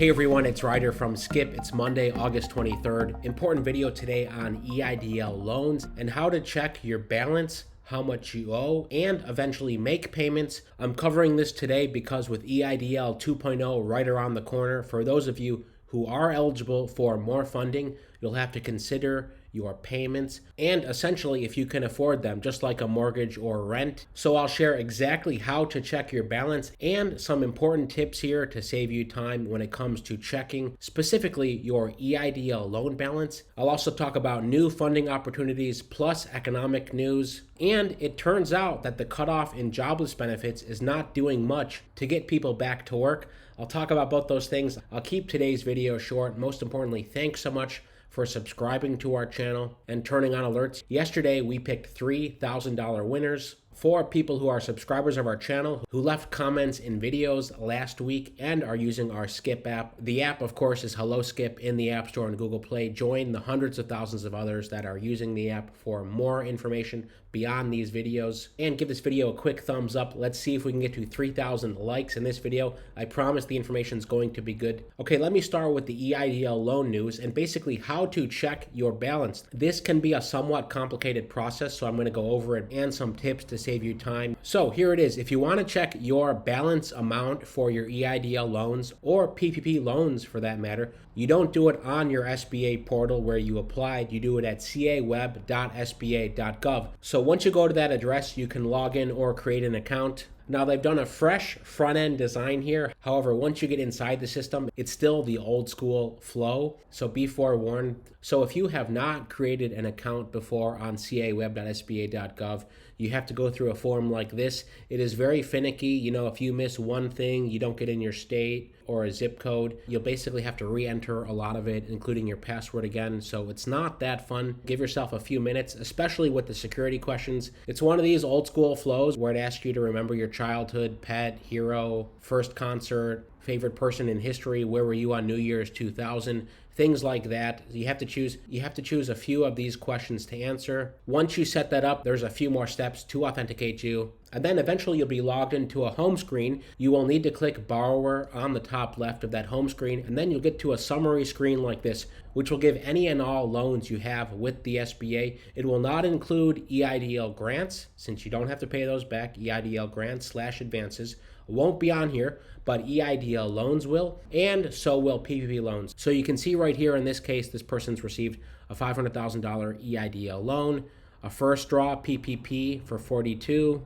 Hey everyone, it's Ryder from Skip. It's Monday, August 23rd. Important video today on EIDL loans and how to check your balance, how much you owe, and eventually make payments. I'm covering this today because with EIDL 2.0 right around the corner, for those of you who are eligible for more funding, you'll have to consider your payments and essentially if you can afford them, just like a mortgage or rent. So I'll share exactly how to check your balance and some important tips here to save you time when it comes to checking specifically your EIDL loan balance. I'll also talk about new funding opportunities plus economic news. And it turns out that the cutoff in jobless benefits is not doing much to get people back to work. I'll talk about both those things. I'll keep today's video short. Most importantly, thanks so much for subscribing to our channel and turning on alerts. Yesterday, we picked $3,000 winners. 4 people who are subscribers of our channel who left comments in videos last week and are using our Skip app. The app, of course, is Hello Skip in the App Store and Google Play. Join the hundreds of thousands of others that are using the app for more information beyond these videos. And give this video a quick thumbs up. Let's see if we can get to 3,000 likes in this video. I promise the information is going to be good. Okay, let me start with the EIDL loan news and basically how to check your balance. This can be a somewhat complicated process, so I'm going to go over it and some tips to save you time. So here it is. If you want to check your balance amount for your EIDL loans or PPP loans for that matter, you don't do it on your SBA portal where you applied. You do it at caweb.sba.gov. So once you go to that address, you can log in or create an account. Now they've done a fresh front-end design here. However, once you get inside the system, it's still the old school flow. So be forewarned. So if you have not created an account before on caweb.sba.gov, you have to go through a form like this. It is very finicky. You know, if you miss one thing, you don't get in your state or a zip code, you'll basically have to re-enter a lot of it, including your password again. So it's not that fun. Give yourself a few minutes, especially with the security questions. It's one of these old school flows where it asks you to remember your childhood, pet, hero, first concert, favorite person in history, where were you on New Year's 2000, things like that. You have to choose a few of these questions to answer. Once you set that up, there's a few more steps to authenticate you. And then eventually you'll be logged into a home screen. You will need to click borrower on the top left of that home screen, and then you'll get to a summary screen like this, which will give any and all loans you have with the SBA. It will not include EIDL grants, since you don't have to pay those back. EIDL grants/advances won't be on here, but EIDL loans will, and so will PPP loans. So you can see right here in this case, this person's received a $500,000 EIDL loan, a first draw PPP for 42,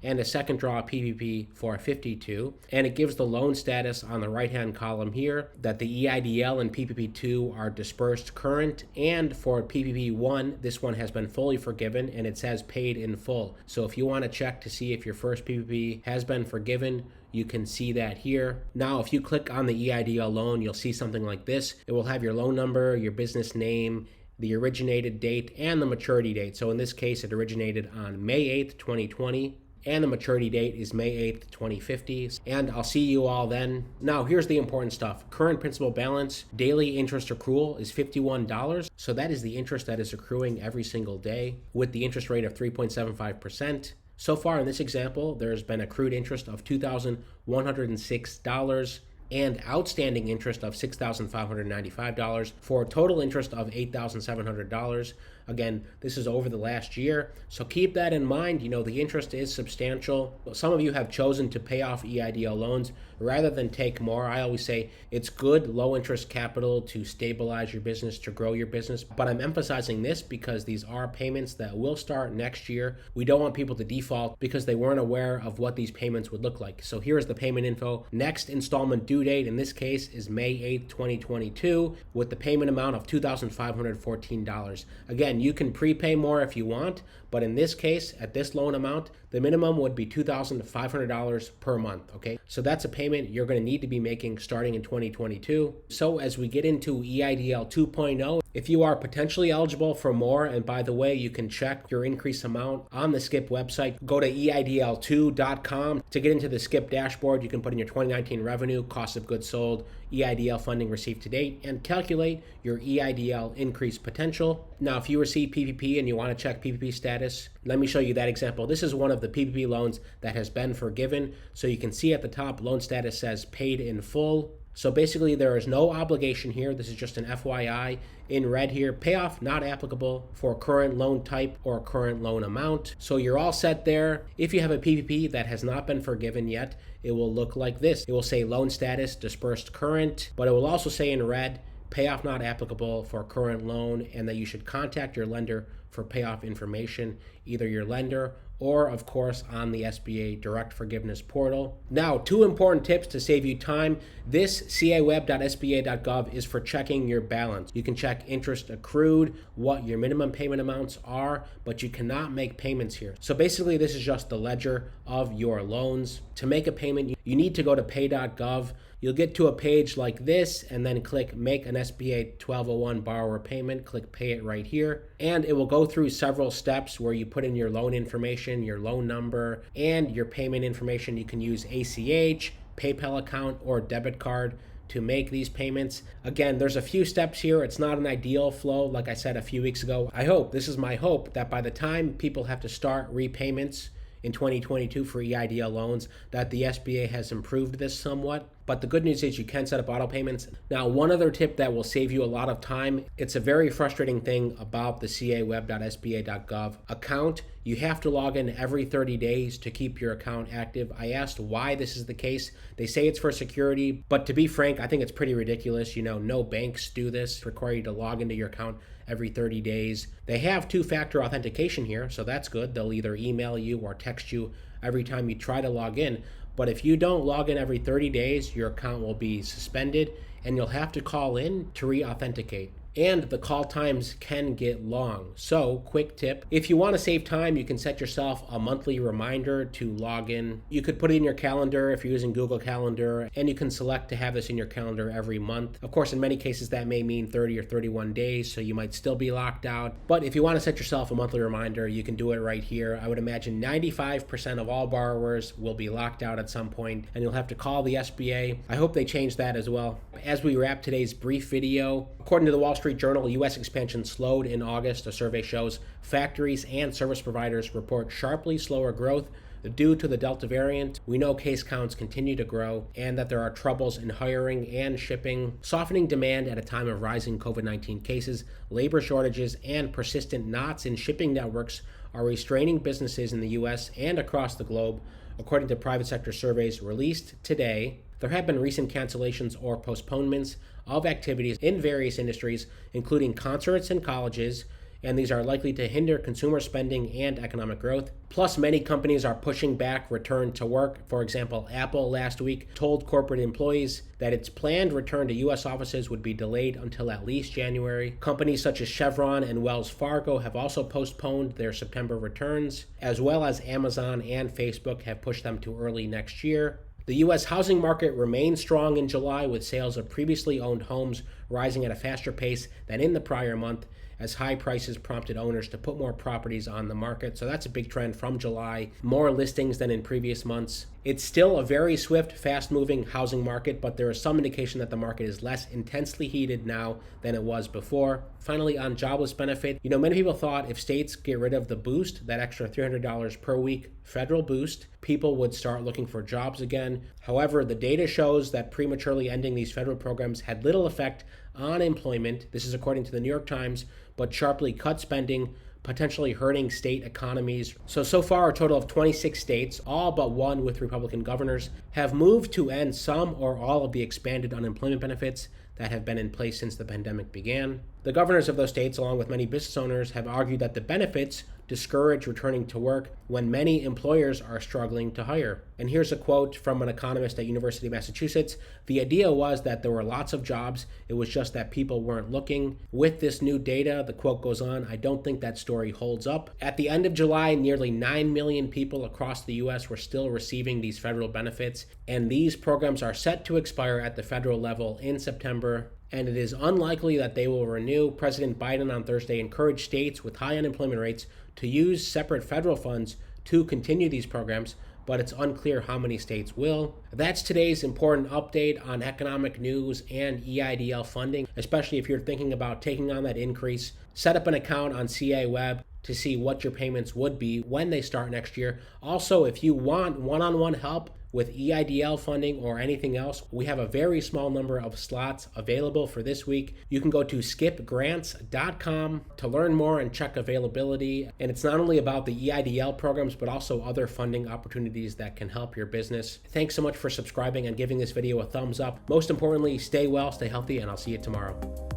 and a second draw PPP for 52. And it gives the loan status on the right-hand column here that the EIDL and PPP2 are dispersed current, and for PPP1, this one has been fully forgiven and it says paid in full. So if you want to check to see if your first PPP has been forgiven, you can see that here. Now, if you click on the EIDL loan, you'll see something like this. It will have your loan number, your business name, the originated date, and the maturity date. So in this case, it originated on May 8th, 2020. And the maturity date is May 8th, 2050. And I'll see you all then. Now, here's the important stuff. Current principal balance, daily interest accrual is $51. So that is the interest that is accruing every single day with the interest rate of 3.75%. So far in this example, there's been accrued interest of $2,106 and outstanding interest of $6,595 for a total interest of $8,700. Again, this is over the last year, so keep that in mind. You know, the interest is substantial. Some of you have chosen to pay off EIDL loans rather than take more. I always say it's good low interest capital to stabilize your business, to grow your business, but I'm emphasizing this because these are payments that will start next year. We don't want people to default because they weren't aware of what these payments would look like. So here's the payment info. Next installment due date in this case is May 8th, 2022 with the payment amount of $2,514. Again, you can prepay more if you want, but in this case, at this loan amount, the minimum would be $2,500 per month, okay? So that's a payment you're gonna need to be making starting in 2022. So as we get into EIDL 2.0, if you are potentially eligible for more, and by the way, you can check your increase amount on the Skip website. Go to EIDL2.com to get into the Skip dashboard. You can put in your 2019 revenue, cost of goods sold, EIDL funding received to date, and calculate your EIDL increase potential. Now, if you receive PPP and you want to check PPP status, let me show you that example. This is one of the PPP loans that has been forgiven. So you can see at the top, loan status says paid in full. So basically, there is no obligation here. This is just an FYI. In red here, payoff not applicable for current loan type or current loan amount. So you're all set there. If you have a PPP that has not been forgiven yet, it will look like this. It will say loan status dispersed current, but it will also say in red, payoff not applicable for current loan, and that you should contact your lender for payoff information, either your lender or, of course, on the SBA Direct Forgiveness portal. Now, 2 important tips to save you time. This caweb.sba.gov is for checking your balance. You can check interest accrued, what your minimum payment amounts are, but you cannot make payments here. So basically, this is just the ledger of your loans. To make a payment, you need to go to pay.gov. You'll get to a page like this and then click Make an SBA 1201 Borrower Payment. Click Pay It right here. And it will go through several steps where you put in your loan information, your loan number, and your payment information. You can use ACH, PayPal account, or debit card to make these payments. Again, there's a few steps here. It's not an ideal flow, like I said a few weeks ago. This is my hope, that by the time people have to start repayments in 2022 for EIDL loans, that the SBA has improved this somewhat. But the good news is you can set up auto payments. Now, one other tip that will save you a lot of time, it's a very frustrating thing about the caweb.sba.gov account. You have to log in every 30 days to keep your account active. I asked why this is the case. They say it's for security, but to be frank, I think it's pretty ridiculous. No banks do this, require you to log into your account every 30 days. They have 2-factor authentication here, so that's good. They'll either email you or text you every time you try to log in. But if you don't log in every 30 days, your account will be suspended and you'll have to call in to re-authenticate. And the call times can get long. So, quick tip, if you want to save time, you can set yourself a monthly reminder to log in. You could put it in your calendar if you're using Google Calendar, and you can select to have this in your calendar every month. Of course, in many cases, that may mean 30 or 31 days, so you might still be locked out. But if you want to set yourself a monthly reminder, you can do it right here. I would imagine 95% of all borrowers will be locked out at some point, and you'll have to call the SBA. I hope they change that as well. As we wrap today's brief video, according to the Wall Street Journal, U.S. expansion slowed in August. A survey shows factories and service providers report sharply slower growth due to the Delta variant. We know case counts continue to grow and that there are troubles in hiring and shipping. Softening demand at a time of rising COVID-19 cases, labor shortages, and persistent knots in shipping networks are restraining businesses in the U.S. and across the globe. According to private sector surveys released today, there have been recent cancellations or postponements of activities in various industries, including concerts and colleges, and these are likely to hinder consumer spending and economic growth. Plus, many companies are pushing back return to work. For example, Apple last week told corporate employees that its planned return to U.S. offices would be delayed until at least January. Companies such as Chevron and Wells Fargo have also postponed their September returns, as well as Amazon and Facebook have pushed them to early next year. The U.S. housing market remained strong in July, with sales of previously owned homes rising at a faster pace than in the prior month, as high prices prompted owners to put more properties on the market. So that's a big trend from July, more listings than in previous months. It's still a very swift, fast-moving housing market, but there is some indication that the market is less intensely heated now than it was before. Finally, on jobless benefit, many people thought if states get rid of the boost, that extra $300 per week federal boost, people would start looking for jobs again. However, the data shows that prematurely ending these federal programs had little effect on employment. This is according to the New York Times, but sharply cut spending, potentially hurting state economies. So far, a total of 26 states, all but one with Republican governors, have moved to end some or all of the expanded unemployment benefits that have been in place since the pandemic began. The governors of those states, along with many business owners, have argued that the benefits discourage returning to work when many employers are struggling to hire. And here's a quote from an economist at University of Massachusetts. The idea was that there were lots of jobs. It was just that people weren't looking. With this new data, the quote goes on, I don't think that story holds up. At the end of July, nearly 9 million people across the U.S. were still receiving these federal benefits, and these programs are set to expire at the federal level in September, and it is unlikely that they will renew. President Biden on Thursday encouraged states with high unemployment rates to use separate federal funds to continue these programs, but it's unclear how many states will. That's today's important update on economic news and EIDL funding, especially if you're thinking about taking on that increase. Set up an account on CA Web to see what your payments would be when they start next year. Also, if you want one-on-one help with EIDL funding or anything else, we have a very small number of slots available for this week. You can go to skipgrants.com to learn more and check availability. And it's not only about the EIDL programs, but also other funding opportunities that can help your business. Thanks so much for subscribing and giving this video a thumbs up. Most importantly, stay well, stay healthy, and I'll see you tomorrow.